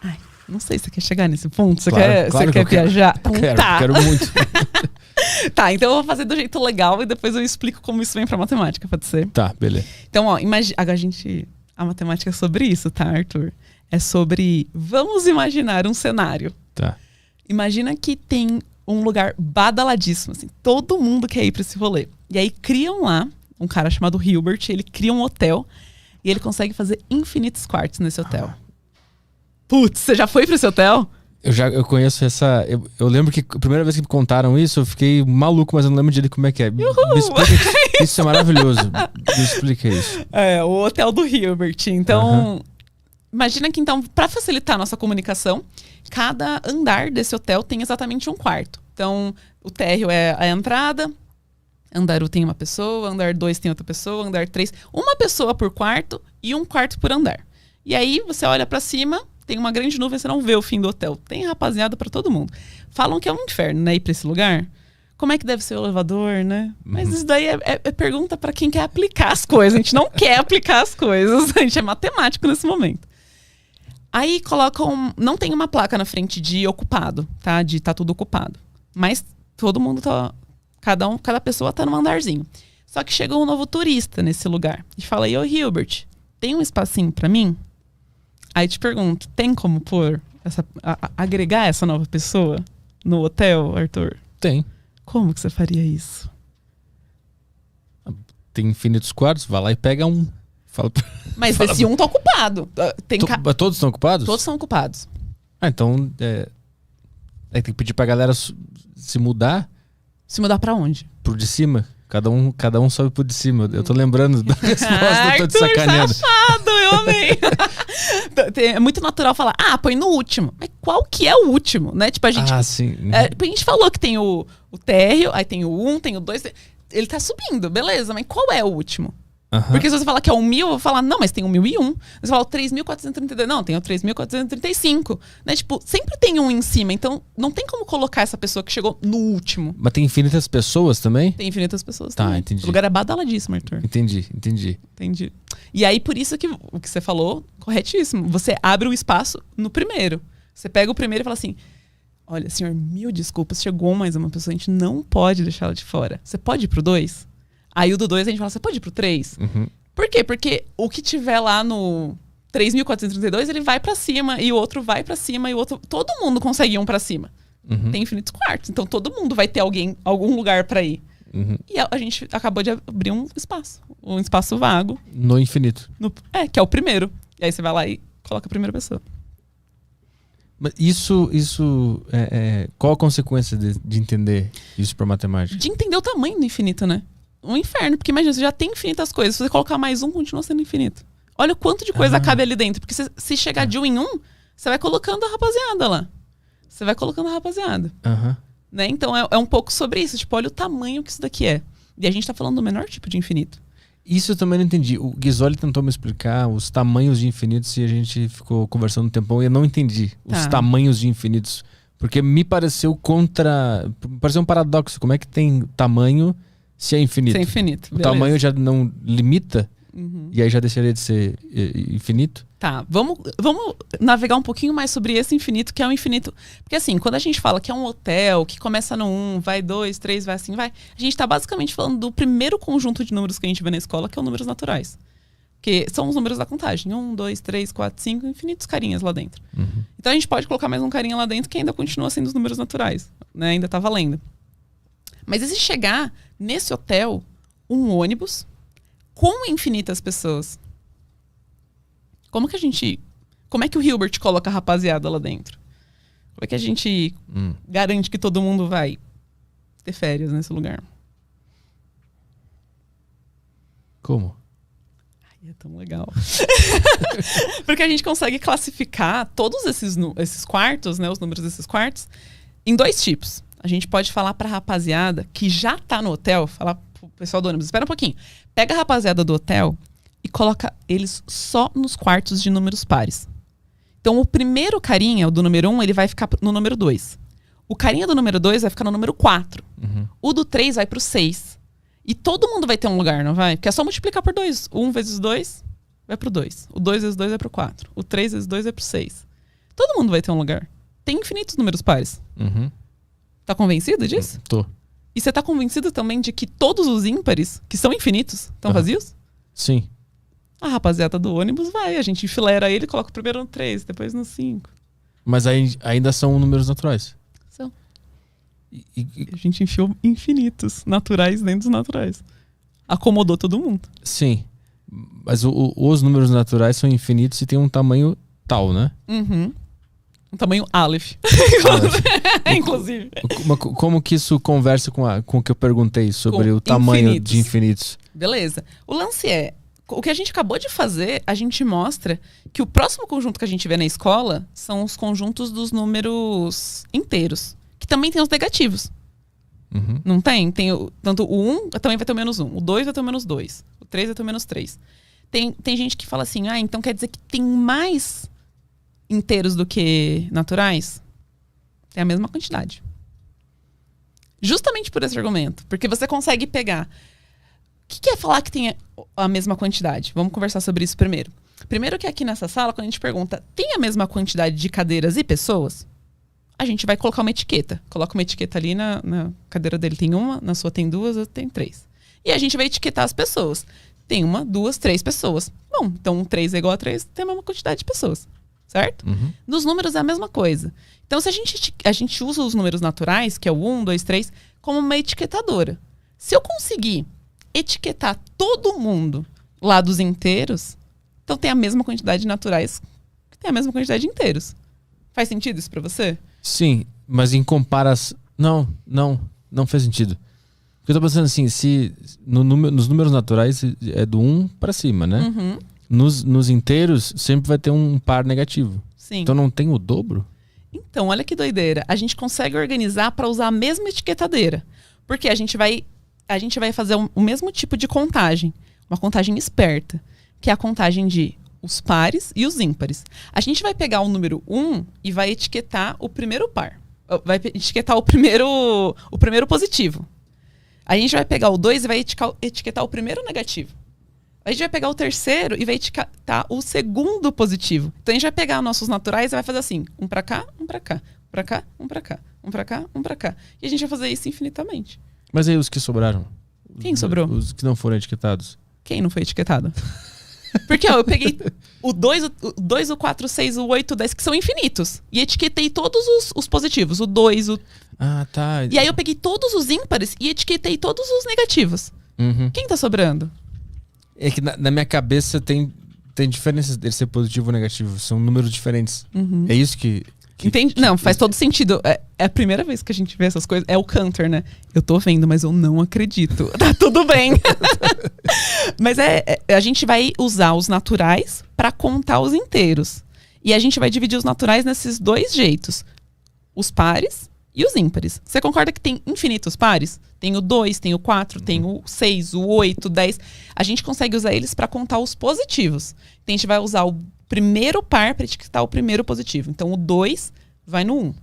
Ai, não sei se você quer chegar nesse ponto. Você Claro quer viajar? Quero muito. Tá, então eu vou fazer do jeito legal e depois eu explico como isso vem pra matemática, pode ser? Tá, beleza. Então, ó, imagina. Agora a matemática é sobre isso, tá, Arthur? É sobre. Vamos imaginar um cenário. Tá. Imagina que tem um lugar badaladíssimo, assim. Todo mundo quer ir pra esse rolê. E aí criam lá um cara chamado Hilbert, ele cria um hotel e ele consegue fazer infinitos quartos nesse hotel. Putz, você já foi pra esse hotel? Eu conheço essa. Eu lembro que a primeira vez que me contaram isso, eu fiquei maluco, mas eu não lembro direito como é que é. Me explica. Isso é maravilhoso. Me explica isso. É, o hotel do Hilbert. Então, imagina que então, para facilitar a nossa comunicação, cada andar desse hotel tem exatamente um quarto. Então, o térreo é a entrada, andar 1 tem uma pessoa, andar 2 tem outra pessoa, andar 3, uma pessoa por quarto e um quarto por andar. E aí, você olha para cima, tem uma grande nuvem, você não vê o fim do hotel. Tem rapaziada para todo mundo. Falam que é um inferno, né, ir pra esse lugar. Como é que deve ser o elevador, né? Mas isso daí é pergunta para quem quer aplicar as coisas. A gente não quer aplicar as coisas. A gente é matemático nesse momento. Aí colocam... Não tem uma placa na frente de ocupado, tá? De tá tudo ocupado. Mas todo mundo tá... Cada pessoa tá num andarzinho. Só que chega um novo turista nesse lugar. E fala, ô Hilbert, tem um espacinho para mim? Aí te pergunto, tem como agregar essa nova pessoa no hotel, Arthur? Tem. Como que você faria isso? Tem infinitos quartos, vai lá e pega um. Mas esse um tá ocupado. Todos estão ocupados? Todos são ocupados. Então tem que pedir pra galera se mudar. Se mudar pra onde? Pro de cima. Cada um sobe pro de cima. Eu tô lembrando da resposta, eu tô de sacaneando. Safado, eu amei. É muito natural falar, põe no último. Mas qual que é o último, né? Tipo, a gente... sim. A gente falou que tem o térreo, aí tem o 1, tem o 2... Ele tá subindo, beleza, mas qual é o último? Porque se você falar que é o 1000, eu vou falar, não, mas tem o 1001. Você fala o 3.432, não, tem o 3.435. Né? Tipo, sempre tem um em cima, então não tem como colocar essa pessoa que chegou no último. Mas tem infinitas pessoas também? Tem infinitas pessoas também. Tá, entendi. O lugar é badaladíssimo, Arthur. Entendi. E aí, por isso que o que você falou, corretíssimo. Você abre o espaço no primeiro. Você pega o primeiro e fala assim, olha, senhor, 1000 desculpas, chegou mais uma pessoa, a gente não pode deixar ela de fora. Você pode ir pro 2? Aí o do 2 a gente fala, você pode ir pro 3? Por quê? Porque o que tiver lá no 3.432, ele vai pra cima, e o outro vai pra cima, e o outro... Todo mundo consegue ir um pra cima. Tem infinitos quartos, então todo mundo vai ter algum lugar pra ir. E a gente acabou de abrir um espaço vago. No infinito. Que é o primeiro. E aí você vai lá e coloca a primeira pessoa. Mas isso qual a consequência de entender isso pra matemática? De entender o tamanho do infinito, né? Um inferno, porque imagina, você já tem infinitas coisas. Se você colocar mais um, continua sendo infinito. Olha o quanto de coisa cabe ali dentro. Porque se chegar de um em um, você vai colocando a rapaziada lá. Né? Então é um pouco sobre isso. Tipo, olha o tamanho que isso daqui é. E a gente tá falando do menor tipo de infinito. Isso eu também não entendi. O Ghisoli tentou me explicar os tamanhos de infinitos e a gente ficou conversando um tempão e eu não entendi os tamanhos de infinitos. Porque me pareceu pareceu um paradoxo. Como é que tem tamanho se é infinito? Se é infinito, o tamanho já não limita? E aí já deixaria de ser infinito? Tá, vamos navegar um pouquinho mais sobre esse infinito, que é o infinito. Porque assim, quando a gente fala que é um hotel, que começa no 1, vai 2, 3, vai assim, vai. A gente tá basicamente falando do primeiro conjunto de números que a gente vê na escola, que é os números naturais. Que são os números da contagem. 1, 2, 3, 4, 5, infinitos carinhas lá dentro. Então a gente pode colocar mais um carinha lá dentro que ainda continua sendo os números naturais. Né? Ainda tá valendo. Mas e se chegar nesse hotel um ônibus com infinitas pessoas? Como é que o Hilbert coloca a rapaziada lá dentro? Como é que a gente garante que todo mundo vai ter férias nesse lugar? Como? Ai, é tão legal. Porque a gente consegue classificar todos esses quartos, né, os números desses quartos, em 2 tipos. A gente pode falar pra rapaziada que já tá no hotel, falar pro pessoal do ônibus, espera um pouquinho. Pega a rapaziada do hotel e coloca eles só nos quartos de números pares. Então, o primeiro carinha, o do número 1, ele vai ficar no número 2. O carinha do número 2 vai ficar no número 4. O do 3 vai pro 6. E todo mundo vai ter um lugar, não vai? Porque é só multiplicar por 2. 1 vezes 2 vai pro 2. O 2 vezes 2 vai pro 4. O 3 vezes 2 vai pro 6. Todo mundo vai ter um lugar. Tem infinitos números pares. Tá convencido disso? Tô. E você tá convencido também de que todos os ímpares, que são infinitos, estão vazios? Sim. A rapaziada do ônibus vai, a gente enfileira ele, coloca o primeiro no 3, depois no 5. Mas ainda são números naturais. São. E a gente enfiou infinitos naturais dentro dos naturais. Acomodou todo mundo. Sim. Mas os números naturais são infinitos e tem um tamanho tal, né? Um tamanho Aleph. Inclusive. Como que isso conversa com o que eu perguntei sobre o tamanho de infinitos? Beleza. O lance é, o que a gente acabou de fazer, a gente mostra que o próximo conjunto que a gente vê na escola são os conjuntos dos números inteiros, que também tem os negativos. Não tem? Tanto o 1 também vai ter o menos 1, o 2 vai ter o menos 2, o 3 vai ter o menos 3. Tem gente que fala assim, então quer dizer que tem mais inteiros do que naturais? Tem a mesma quantidade. Justamente por esse argumento. Porque você consegue pegar... O que é falar que tem a mesma quantidade? Vamos conversar sobre isso primeiro. Primeiro que aqui nessa sala, quando a gente pergunta, tem a mesma quantidade de cadeiras e pessoas? A gente vai colocar uma etiqueta. Coloca uma etiqueta ali na cadeira dele tem uma, na sua tem 2, outra tem 3. E a gente vai etiquetar as pessoas. Tem 1, 2, 3 pessoas. Bom, então 3 é igual a 3, tem a mesma quantidade de pessoas. Certo? Nos números é a mesma coisa. Então, se a gente usa os números naturais, que é o 1, 2, 3, como uma etiquetadora. Se eu conseguir etiquetar todo mundo lá dos inteiros, então tem a mesma quantidade de naturais que tem a mesma quantidade de inteiros. Faz sentido isso pra você? Sim, mas em comparação... Não faz sentido. Porque eu tô pensando assim, se nos números naturais é do 1 para cima, né? Nos inteiros, sempre vai ter um par negativo. Sim. Então não tem o dobro? Então, olha que doideira. A gente consegue organizar para usar a mesma etiquetadeira. Porque a gente vai fazer o mesmo tipo de contagem. Uma contagem esperta. Que é a contagem de os pares e os ímpares. A gente vai pegar o número 1 e vai etiquetar o primeiro par. Vai etiquetar o primeiro positivo. A gente vai pegar o 2 e vai etiquetar o primeiro negativo. A gente vai pegar o terceiro e vai etiquetar o segundo positivo. Então a gente vai pegar nossos naturais e vai fazer assim, um pra cá, um pra cá, um pra cá, um pra cá, um pra cá, um pra cá. E a gente vai fazer isso infinitamente. Mas aí os que sobraram? Quem sobrou? Os que não foram etiquetados. Quem não foi etiquetado? Porque eu peguei o 2, o 4, o 6, o 8, o 10, que são infinitos. E etiquetei todos os positivos. O 2, o... Ah, tá. E aí eu peguei todos os ímpares e etiquetei todos os negativos. Quem tá sobrando? É que na minha cabeça tem diferenças dele ser positivo ou negativo. São números diferentes. É isso que Entende? Não, faz todo sentido. É a primeira vez que a gente vê essas coisas. É o Cantor, né? Eu tô vendo, mas eu não acredito. Tá tudo bem. Mas a gente vai usar os naturais pra contar os inteiros. E a gente vai dividir os naturais nesses dois jeitos. Os pares e os ímpares. Você concorda que tem infinitos pares? Tem o 2, tem o 4, tem o 6, o 8, o 10. A gente consegue usar eles para contar os positivos. Então a gente vai usar o primeiro par para etiquetar o primeiro positivo. Então o 2 vai no 1.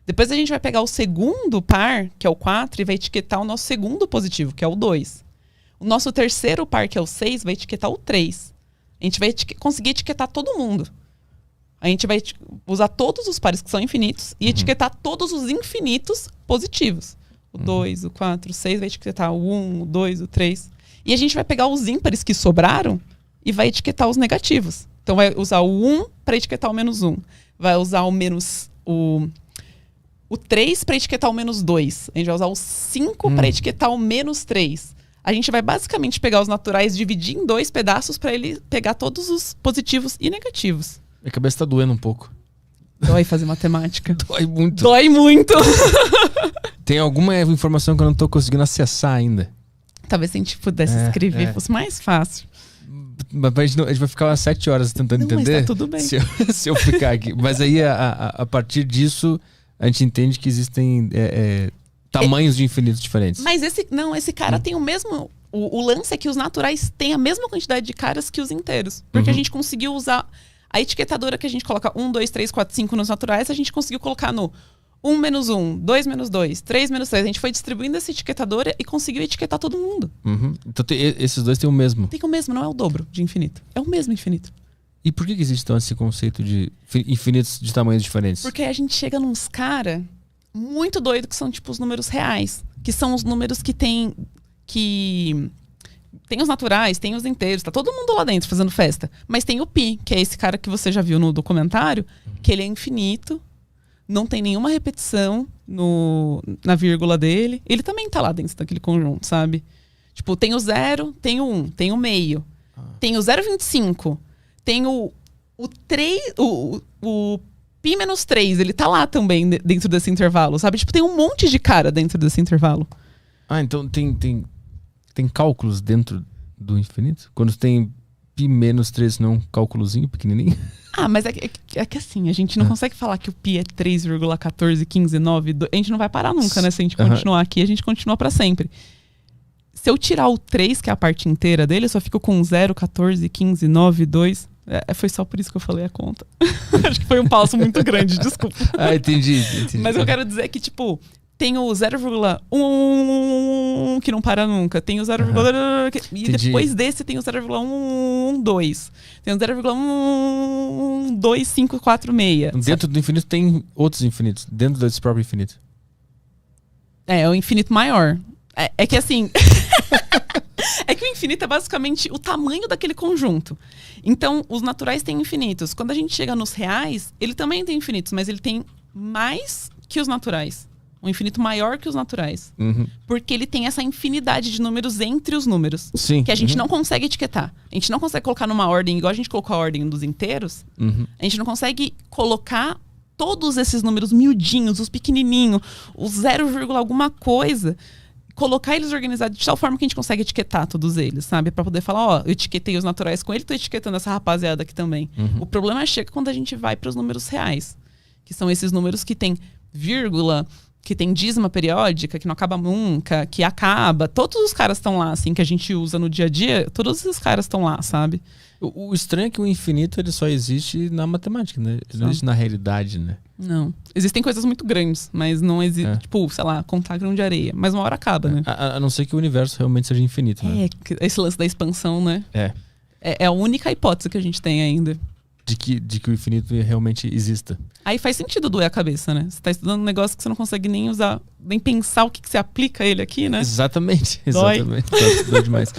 Depois a gente vai pegar o segundo par, que é o 4, e vai etiquetar o nosso segundo positivo, que é o 2. O nosso terceiro par, que é o 6, vai etiquetar o 3. A gente vai conseguir etiquetar todo mundo. A gente vai usar todos os pares que são infinitos e etiquetar todos os infinitos positivos. O 2, o 4, o 6 vai etiquetar o 1, o 2, o 3. E a gente vai pegar os ímpares que sobraram e vai etiquetar os negativos. Então vai usar o 1 para etiquetar o menos 1. Vai usar o menos... O 3 para etiquetar o menos 2. A gente vai usar o 5 para etiquetar o menos 3. A gente vai basicamente pegar os naturais, dividir em 2 pedaços para ele pegar todos os positivos e negativos. Minha cabeça tá doendo um pouco. Dói fazer matemática. Dói muito. Dói muito. Tem alguma informação que eu não tô conseguindo acessar ainda. Talvez se a gente pudesse escrever, fosse mais fácil. Mas a gente vai ficar umas 7 horas tentando entender. Mas tá tudo bem. Se eu ficar aqui. Mas aí, a partir disso, a gente entende que existem tamanhos de infinitos diferentes. Mas esse cara tem o mesmo... O lance é que os naturais têm a mesma quantidade de caras que os inteiros. Porque a gente conseguiu usar... A etiquetadora que a gente coloca 1, 2, 3, 4, 5 nos naturais, a gente conseguiu colocar no 1 menos 1, 2 menos 2, 3 menos 3. A gente foi distribuindo essa etiquetadora e conseguiu etiquetar todo mundo. Então esses dois têm o mesmo. Tem o mesmo, não é o dobro de infinito. É o mesmo infinito. E por que existe então esse conceito de infinitos de tamanhos diferentes? Porque a gente chega nos cara muito doido que são tipo os números reais. Que são os números que tem os naturais, tem os inteiros, tá todo mundo lá dentro fazendo festa. Mas tem o pi, que é esse cara que você já viu no documentário, que ele é infinito, não tem nenhuma repetição na vírgula dele. Ele também tá lá dentro daquele conjunto, sabe? Tipo, tem o 0, tem o 1, tem o meio, tem o 0,25, tem o 3, o pi menos 3, ele tá lá também dentro desse intervalo, sabe? Tipo, tem um monte de cara dentro desse intervalo. Então tem cálculos dentro do infinito? Quando tem pi menos 3, não é um cálculozinho pequenininho? Mas é que assim, a gente não consegue falar que o pi é 3,141592. A gente não vai parar nunca, né? Se a gente continuar aqui, a gente continua pra sempre. Se eu tirar o 3, que é a parte inteira dele, eu só fico com 0, 14, 15, 9, 2. Foi só por isso que eu falei a conta. Acho que foi um passo muito grande, desculpa. Entendi. Mas eu quero dizer que, tipo, tem o 0,1 que não para nunca. Tem o 0, e depois desse tem o 0,112. Tem o 0,12546. Dentro do infinito tem outros infinitos. Dentro desse próprio infinito. É o infinito maior. É que assim... É que o infinito é basicamente o tamanho daquele conjunto. Então, os naturais têm infinitos. Quando a gente chega nos reais, ele também tem infinitos, mas ele tem mais que os naturais. Um infinito maior que os naturais. Porque ele tem essa infinidade de números entre os números. Sim. Que a gente não consegue etiquetar. A gente não consegue colocar numa ordem, igual a gente colocou a ordem dos inteiros. A gente não consegue colocar todos esses números miudinhos, os pequenininhos, o 0, alguma coisa... Colocar eles organizados de tal forma que a gente consegue etiquetar todos eles, sabe? Pra poder falar, eu etiquetei os naturais com ele, tô etiquetando essa rapaziada aqui também. O problema chega quando a gente vai para os números reais, que são esses números que tem vírgula, que tem dízima periódica, que não acaba nunca, que acaba. Todos os caras estão lá, assim, que a gente usa no dia a dia, todos esses caras estão lá, sabe? O estranho é que o infinito ele só existe na matemática, né? Ele não existe na realidade, né? Não. Existem coisas muito grandes, mas não existe, tipo, sei lá, contar grão de areia. Mas uma hora acaba, né? A não ser que o universo realmente seja infinito, né? Esse lance da expansão, né? É a única hipótese que a gente tem ainda. De que o infinito realmente exista. Aí faz sentido doer a cabeça, né? Você tá estudando um negócio que você não consegue nem usar, nem pensar o que você aplica ele aqui, né? Exatamente. Dói Dói demais.